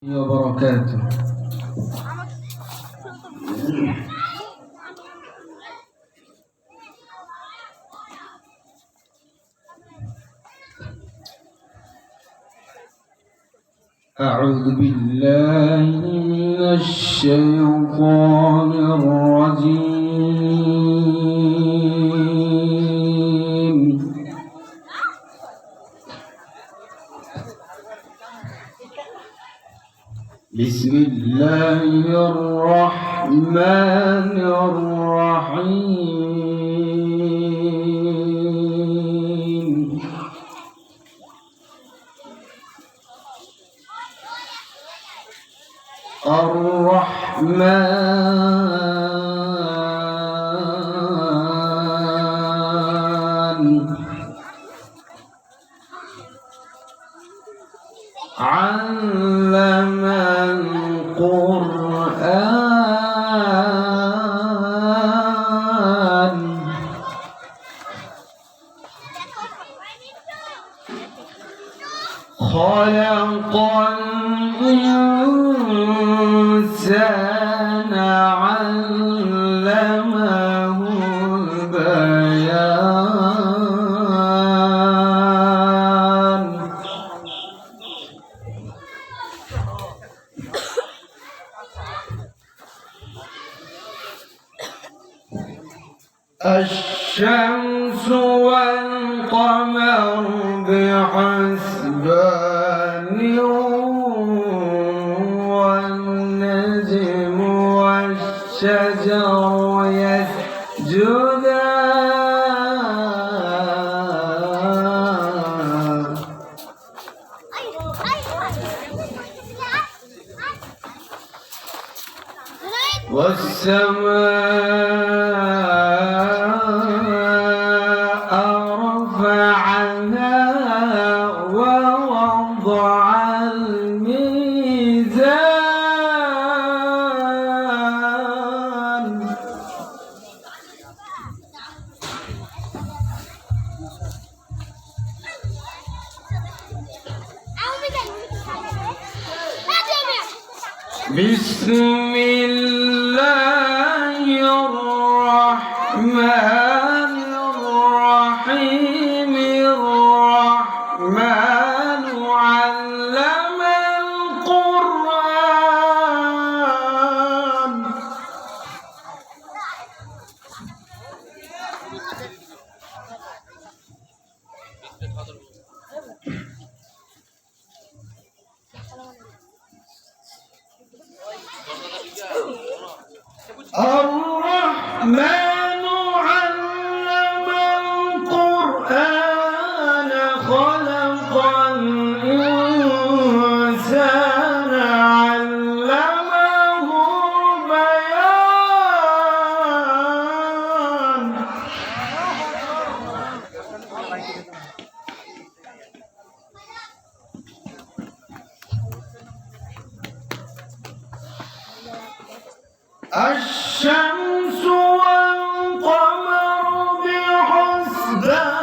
وبركاته. أعوذ بالله من الشيطان الرجيم. بسم الله الرحمن الرحيم. الرحمن علم القرآن خلق الإنسان علمه البيان. الشمس والقمر بحسبان والنجم والشجر يسجدان والسماء رفعها ووضع الميزان بسم الله الرحمن الرحيم. الرحمن علم القرآن الرحمن علم القرآن خلق الإنسان علمه البيان. الشمس والقمر بحسبان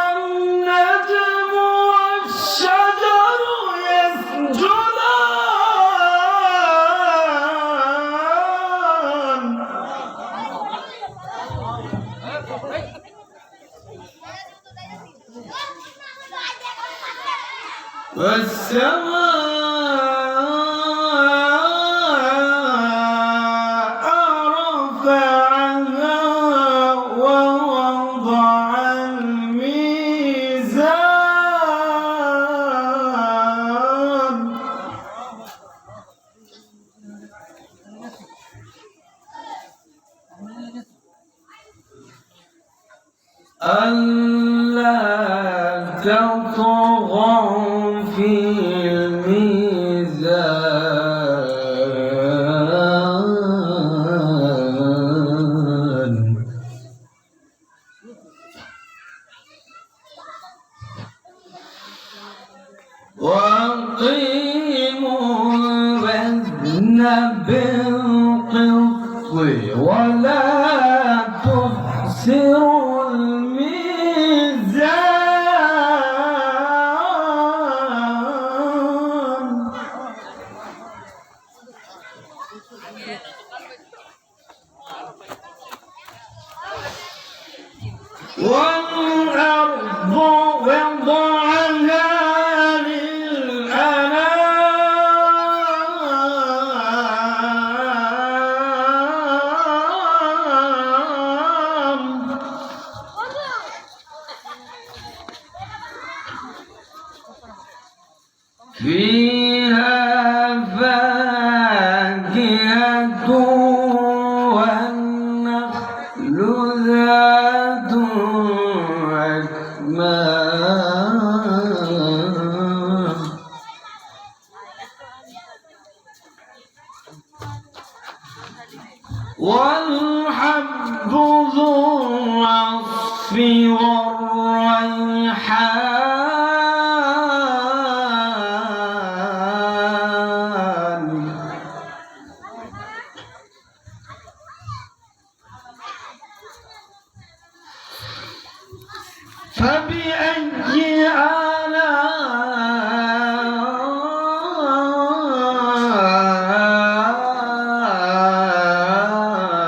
والنجم والشجر يسجدان والسماء رفعها ووضع الميزان ألا تطغوا في الميزان وأقيموا الوزن بالقسط ولا تخسروا الميزان. والأرض وضعها للأنام فيها فاكهة والنخل ذات أكمام والحب ذو العصف والريحان فبأي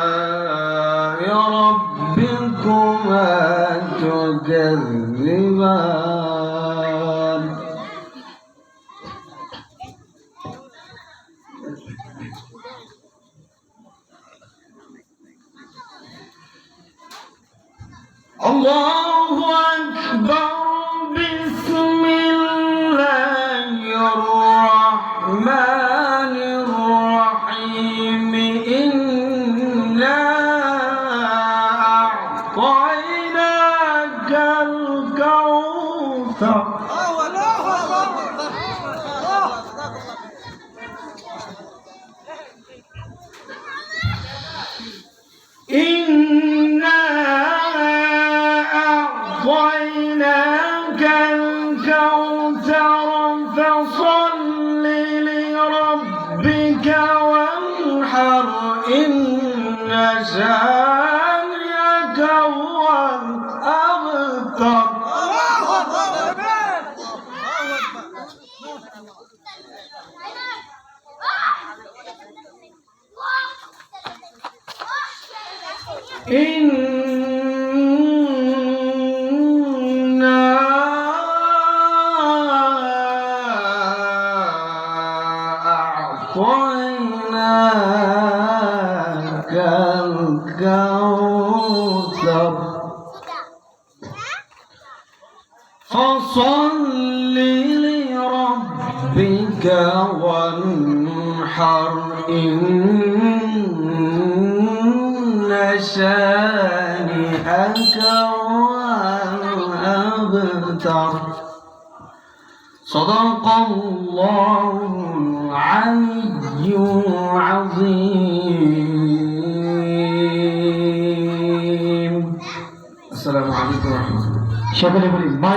آلاء ربكما تكذبان الله أكبر بسم الله الرحمن الرحيم إنا أعطيناك الكوثر إنا أعطيناك الكوثر فصل لربك وانحر إن شانئك هو الأبتر إنا أعطيناك الكوثر فصل لربك وانحر إن شانئك هو الأبتر صدق الله العلي العظيم. السلام عليكم ورحمة الله.